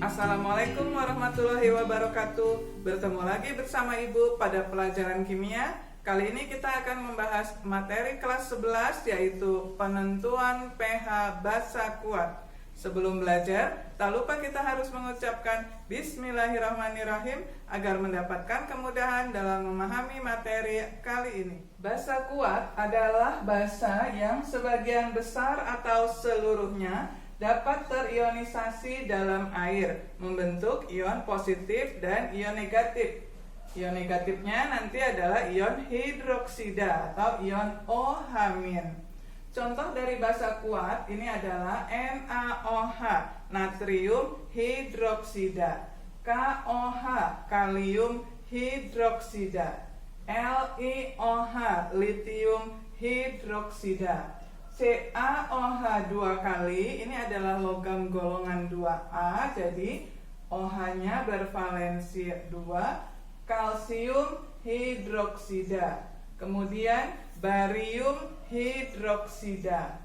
Assalamualaikum warahmatullahi wabarakatuh. Bertemu lagi bersama Ibu pada pelajaran kimia. Kali ini kita akan membahas materi kelas 11 yaitu penentuan pH basa kuat. Sebelum belajar, tak lupa kita harus mengucapkan Bismillahirrahmanirrahim agar mendapatkan kemudahan dalam memahami materi kali ini. Basa kuat adalah basa yang sebagian besar atau seluruhnya dapat terionisasi dalam air, membentuk ion positif dan ion negatif. Ion negatifnya nanti adalah ion hidroksida atau ion OH-. Contoh dari basa kuat ini adalah NaOH, natrium hidroksida, KOH, kalium hidroksida, LiOH, litium hidroksida, CaOH 2 kali, ini adalah logam golongan 2A, jadi OH-nya bervalensi 2, kalsium hidroksida, kemudian barium hidroksida,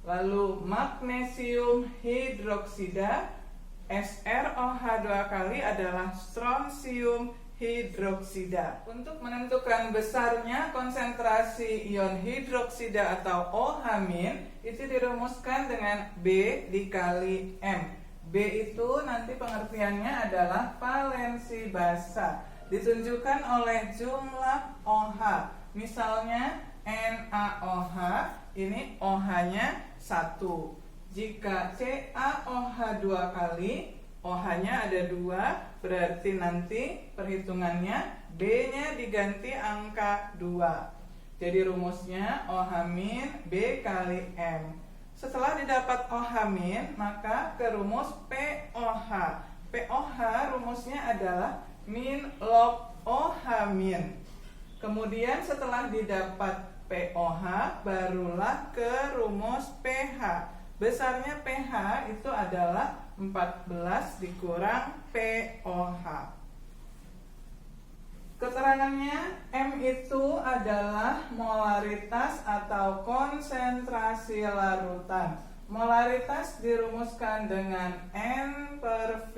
lalu magnesium hidroksida, SrOH 2 kali adalah strontium hidroksida. Untuk menentukan besarnya konsentrasi ion hidroksida atau OH- itu dirumuskan dengan B dikali M. B itu nanti pengertiannya adalah valensi basa, ditunjukkan oleh jumlah OH. Misalnya NaOH, ini OH-nya 1. Jika CaOH 2 kali, OH-nya ada 2, berarti nanti perhitungannya B-nya diganti angka 2. Jadi rumusnya OH- B kali M. Setelah didapat OH-, maka ke rumus POH. POH rumusnya adalah min log OH-. Kemudian setelah didapat POH, barulah ke rumus pH. Besarnya pH itu adalah 14 dikurang POH. Keterangannya, M itu adalah molaritas atau konsentrasi larutan. Molaritas dirumuskan dengan N/V.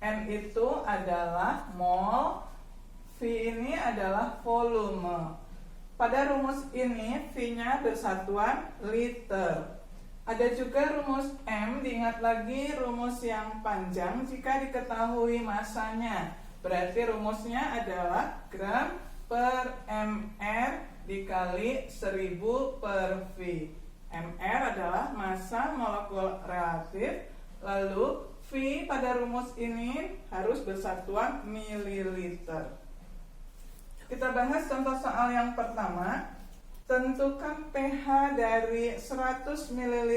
N itu adalah mol, V ini adalah volume. Pada rumus ini V-nya bersatuan liter. Ada juga rumus M, diingat lagi rumus yang panjang jika diketahui masanya. Berarti rumusnya adalah gram per mr dikali 1000 per V. Mr adalah massa molekul relatif, lalu V pada rumus ini harus bersatuan mililiter. Kita bahas contoh soal yang pertama. Tentukan pH dari 100 ml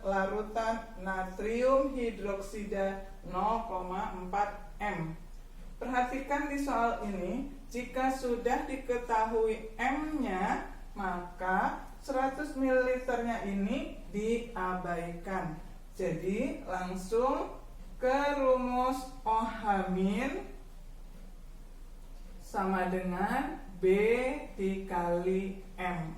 larutan natrium hidroksida 0,4 m. Perhatikan di soal ini, jika sudah diketahui M-nya, maka 100 ml-nya ini diabaikan. Jadi langsung ke rumus OH- sama dengan B dikali M.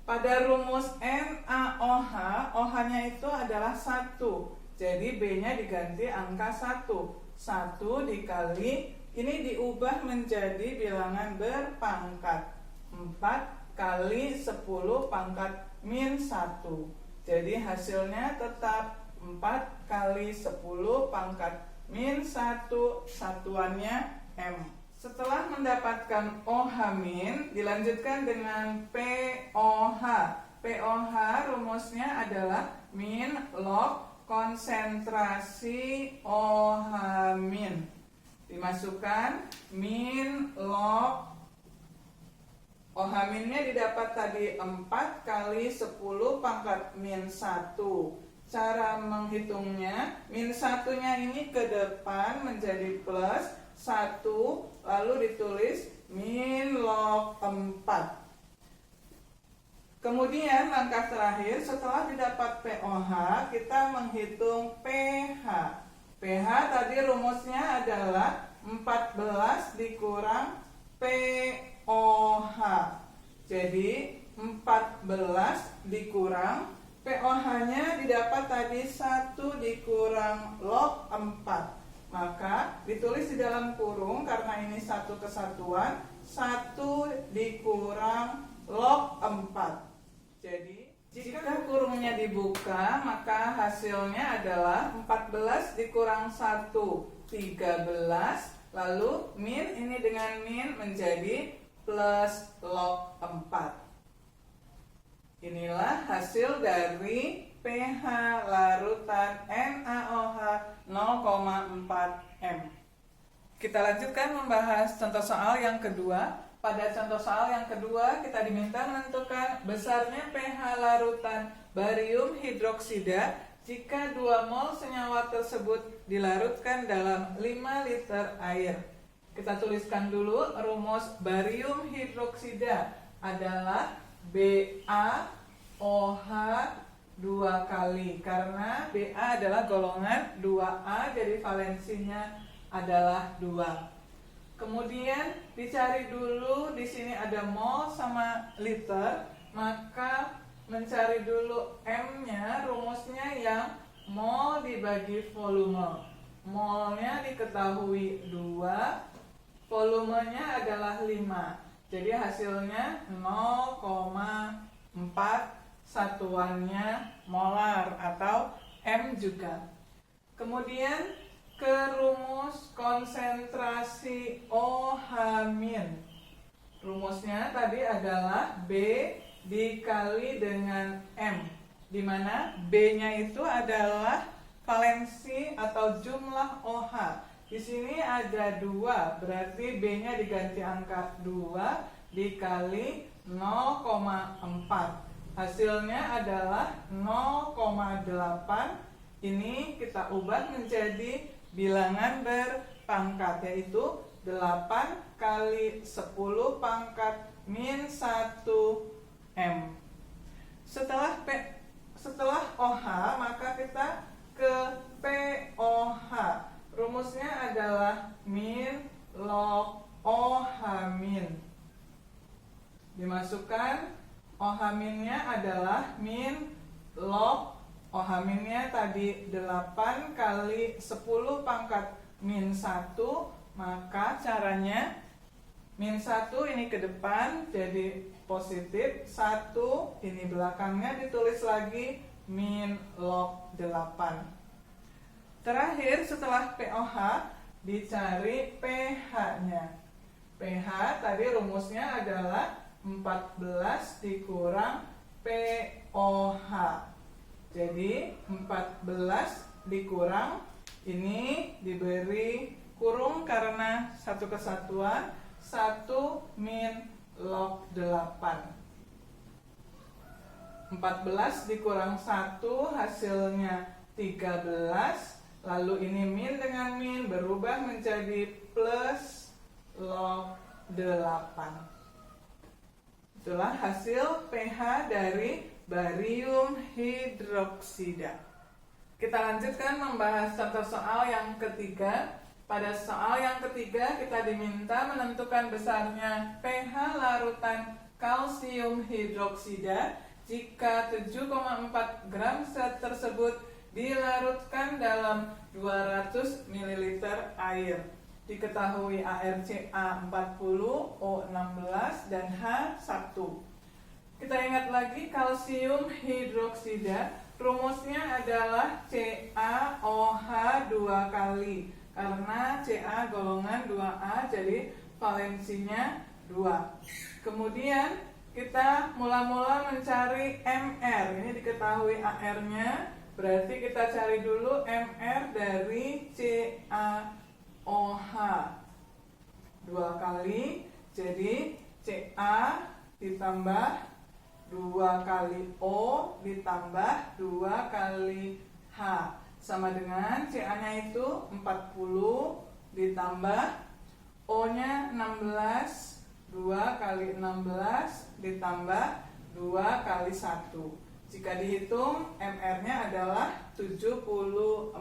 Pada rumus NaOH, OH-nya itu adalah 1. Jadi B-nya diganti angka 1. 1 dikali, ini diubah menjadi bilangan berpangkat. 4 kali 10 pangkat min 1. Jadi hasilnya tetap 4 kali 10 pangkat min 1, satuannya M. Setelah mendapatkan OH-, dilanjutkan dengan POH. POH rumusnya adalah min log konsentrasi OH-. Dimasukkan min log OH-nya didapat tadi 4 kali 10 pangkat min 1. Cara menghitungnya, min 1-nya ini ke depan menjadi plus 1, lalu ditulis min log 4. Kemudian langkah terakhir, setelah didapat POH, kita menghitung pH. pH tadi rumusnya adalah 14 dikurang POH. Jadi 14 dikurang POH-nya didapat tadi 1 dikurang log 4. Maka ditulis di dalam kurung karena ini satu kesatuan, 1 dikurang log 4. Jadi jika kurungnya dibuka, maka hasilnya adalah 14 dikurang 1, 13. Lalu min ini dengan min menjadi plus log 4. Inilah hasil dari pH larutan NaOH 0,4 M. Kita lanjutkan membahas contoh soal yang kedua. Pada contoh soal yang kedua, kita diminta menentukan besarnya pH larutan barium hidroksida jika 2 mol senyawa tersebut dilarutkan dalam 5 liter air. Kita tuliskan dulu rumus barium hidroksida adalah BaOH 2 kali, karena Ba adalah golongan 2A, jadi valensinya adalah 2. Kemudian dicari dulu, di sini ada mol sama liter, maka mencari dulu M-nya, rumusnya yang mol dibagi volume. Molnya diketahui 2, volumenya adalah 5. Jadi hasilnya 0,4, satuannya molar atau M juga. Kemudian ke rumus konsentrasi OH-. Rumusnya tadi adalah B dikali dengan M, di mana B-nya itu adalah valensi atau jumlah OH. Di sini ada 2, berarti B-nya diganti angka 2 dikali 0,4. Hasilnya adalah 0,8. Ini kita ubah menjadi bilangan berpangkat, yaitu 8 kali 10 pangkat min 1 M. Setelah OH, maka kita ke POH. Rumusnya adalah min log OH min. Dimasukkan OH minnya adalah min log OH minnya tadi 8 kali 10 pangkat min 1. Maka caranya min 1 ini ke depan jadi positif, 1 ini belakangnya ditulis lagi min log 8. Terakhir setelah POH dicari pH-nya. pH tadi rumusnya adalah 14 dikurang POH. Jadi 14 dikurang, ini diberi kurung karena satu kesatuan, 1 min log 8. 14 dikurang 1 hasilnya 13. Lalu ini min dengan min berubah menjadi plus log 8. Itulah hasil pH dari barium hidroksida. Kita lanjutkan membahas contoh soal yang ketiga. Pada soal yang ketiga kita diminta menentukan besarnya pH larutan kalsium hidroksida jika 7,4 gram zat tersebut dilarutkan dalam 200 ml air. Diketahui ArCa 40, O16, dan H1. Kita ingat lagi kalsium hidroksida, rumusnya adalah CaOH 2 kali. Karena Ca golongan 2A, jadi valensinya 2. Kemudian kita mula-mula mencari Mr. Ini diketahui Ar-nya, berarti kita cari dulu Mr dari CaOH 2 kali. Jadi Ca ditambah 2 kali O ditambah 2 kali H sama dengan Ca-nya itu 40 ditambah O-nya 16, 2 kali 16 ditambah 2 kali 1. Jika dihitung, Mr-nya adalah 74.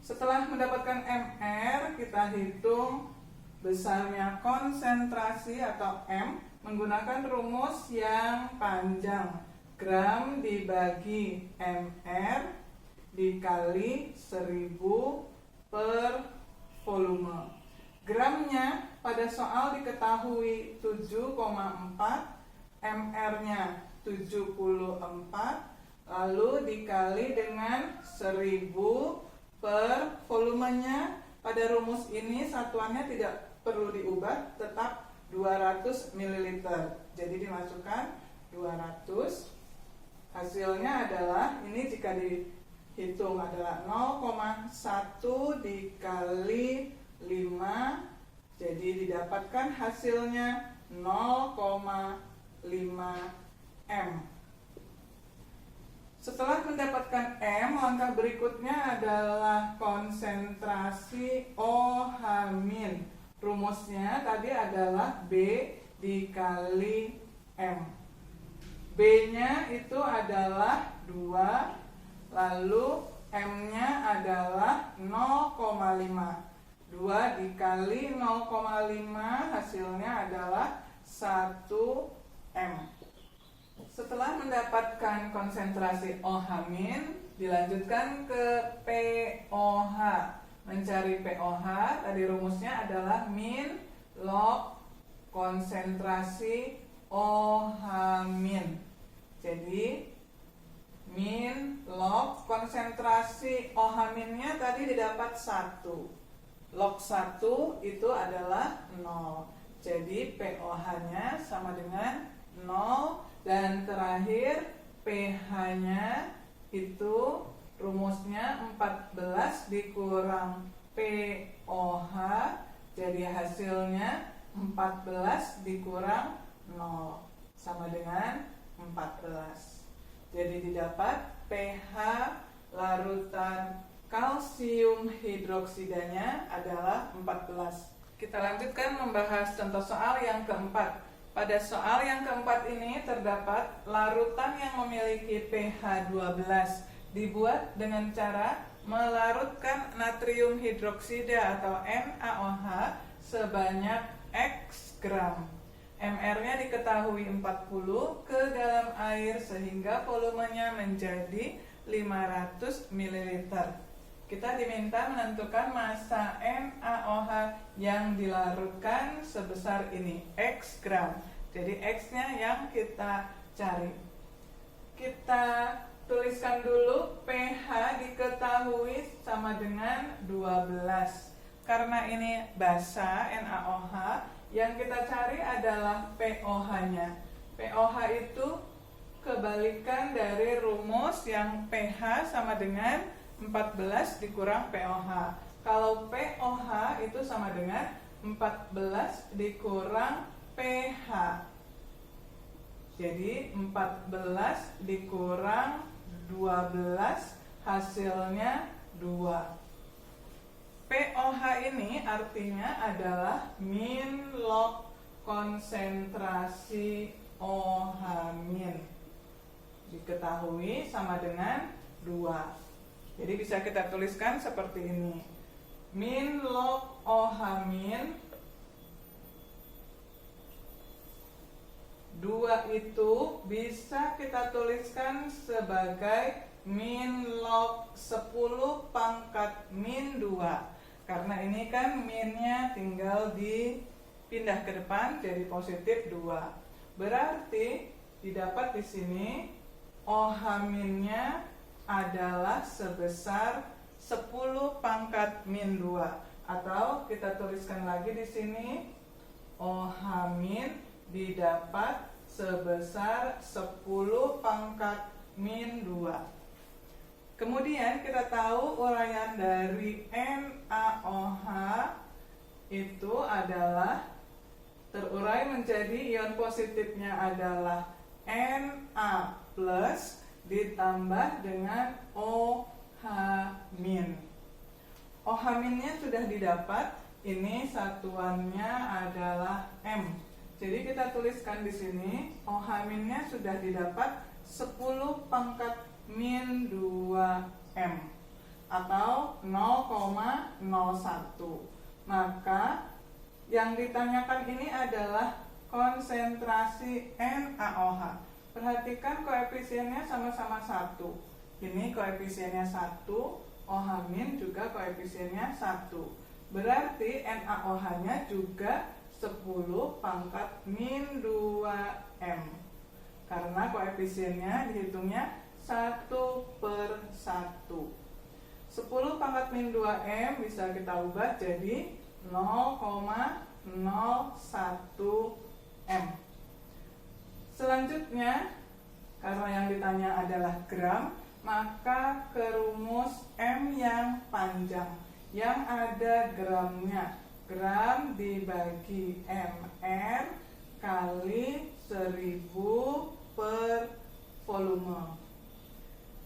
Setelah mendapatkan Mr, kita hitung besarnya konsentrasi atau M menggunakan rumus yang panjang. gram dibagi mr dikali 1000 per volume. Gramnya pada soal diketahui 7,4, mr-nya 74, lalu dikali dengan 1000 per volumenya. Pada rumus ini satuannya tidak perlu diubah, tetap 200 ml. Jadi dimasukkan 200. Hasilnya adalah, ini jika dihitung adalah 0,1 dikali 5. Jadi didapatkan hasilnya 0,5 M. Setelah mendapatkan M, langkah berikutnya adalah konsentrasi OH-. Rumusnya tadi adalah B dikali M. B-nya itu adalah 2, lalu M-nya adalah 0,5. 2 dikali 0,5 hasilnya adalah 1 M. Setelah mendapatkan konsentrasi OH-, dilanjutkan ke POH. Mencari POH, tadi rumusnya adalah min log konsentrasi OH-. Jadi min log konsentrasi OH-nya tadi didapat 1. Log 1 itu adalah 0. Jadi POH-nya sama dengan 0. Dan terakhir pH-nya itu rumusnya 14 dikurang POH. Jadi hasilnya 14 dikurang 0 sama dengan 14. Jadi didapat pH larutan kalsium hidroksidanya adalah 14. Kita lanjutkan membahas contoh soal yang keempat. Pada soal yang keempat ini terdapat larutan yang memiliki pH 12 dibuat dengan cara melarutkan natrium hidroksida atau NaOH sebanyak X gram. MR-nya diketahui 40 ke dalam air sehingga volumenya menjadi 500 ml. Kita diminta menentukan massa NaOH yang dilarutkan sebesar ini, X gram. Jadi X-nya yang kita cari. Kita tuliskan dulu pH diketahui sama dengan 12. Karena ini basa NaOH, yang kita cari adalah POH-nya. POH itu kebalikan dari rumus yang pH sama dengan 14 dikurang POH. Kalau POH itu sama dengan 14 dikurang pH. Jadi 14 dikurang 12 hasilnya 2. POH ini artinya adalah min log konsentrasi OH-. Diketahui sama dengan 2. Jadi bisa kita tuliskan seperti ini. Min log OH-. 2 itu bisa kita tuliskan sebagai min log 10 pangkat min 2. Karena ini kan minnya tinggal dipindah ke depan jadi positif 2. Berarti didapat di sini OH-nya adalah sebesar 10 pangkat min 2. Atau kita tuliskan lagi di sini OH- didapat sebesar 10 pangkat min 2. Kemudian kita tahu uraian dari NaOH itu adalah terurai menjadi ion positifnya adalah Na plus ditambah dengan OH-. OH-nya sudah didapat, ini satuannya adalah M. Jadi kita tuliskan di sini OH-nya sudah didapat 10 pangkat min 2M atau 0,01. Maka yang ditanyakan ini adalah konsentrasi NaOH. Perhatikan koefisiennya sama-sama 1. Ini koefisiennya 1, OH- juga koefisiennya 1. Berarti NaOH-nya juga 10 pangkat min 2M. Karena koefisiennya dihitungnya 1/1. 10 pangkat min 2M bisa kita ubah jadi 0,01M. Selanjutnya, karena yang ditanya adalah gram, maka ke rumus M yang panjang yang ada gramnya. Gram dibagi mR kali 1000 per volume.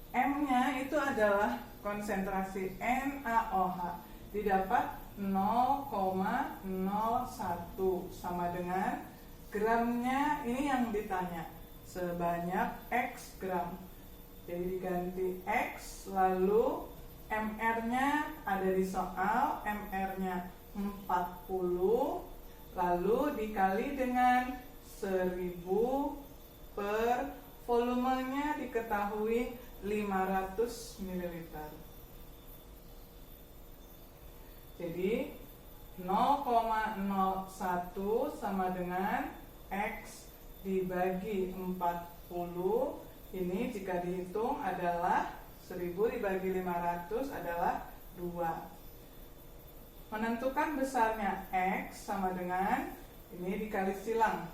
M-nya itu adalah konsentrasi NaOH, didapat 0,01 sama dengan gramnya ini yang ditanya sebanyak X gram. Jadi diganti X, lalu MR-nya ada di soal, MR-nya 40, lalu dikali dengan 1000 per volumenya diketahui 500 ml. Jadi 0,01 sama dengan X dibagi 40. Ini jika dihitung adalah 1000 dibagi 500 adalah 2. Menentukan besarnya X sama dengan ini dikali silang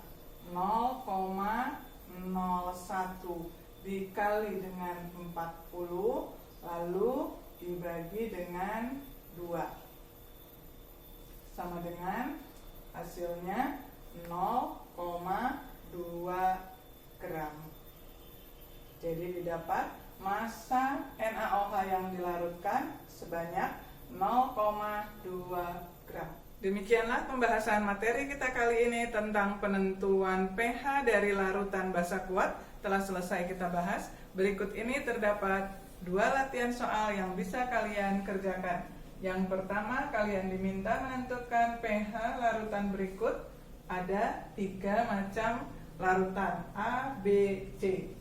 0,01 dikali dengan 40 lalu dibagi dengan 2 sama dengan hasilnya 0,2 gram. Jadi didapat massa NaOH yang dilarutkan sebanyak 0,2 gram. Demikianlah pembahasan materi kita kali ini tentang penentuan pH dari larutan basa kuat telah selesai kita bahas. Berikut ini terdapat 2 latihan soal yang bisa kalian kerjakan. Yang pertama, kalian diminta menentukan pH larutan berikut. Ada 3 macam larutan A, B, C.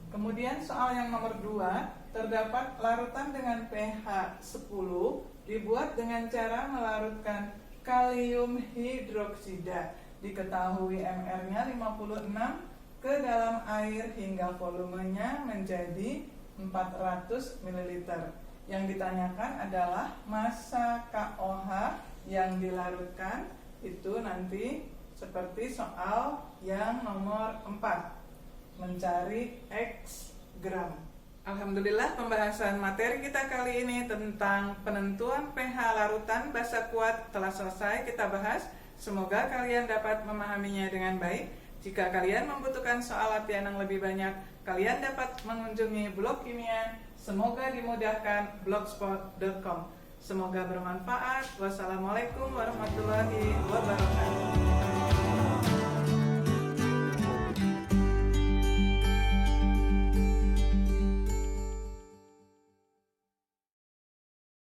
Kemudian soal yang nomor 2, terdapat larutan dengan pH 10 dibuat dengan cara melarutkan kalium hidroksida. Diketahui MR-nya 56 ke dalam air hingga volumenya menjadi 400 ml. Yang ditanyakan adalah massa KOH yang dilarutkan. Itu nanti seperti soal yang nomor 4, mencari X gram. Alhamdulillah, pembahasan materi kita kali ini tentang penentuan pH larutan basa kuat telah selesai kita bahas. Semoga kalian dapat memahaminya dengan baik. Jika kalian membutuhkan soal latihan yang lebih banyak, kalian dapat mengunjungi blog kimia. Semoga dimudahkan blogspot.com. Semoga bermanfaat. Wassalamualaikum warahmatullahi wabarakatuh.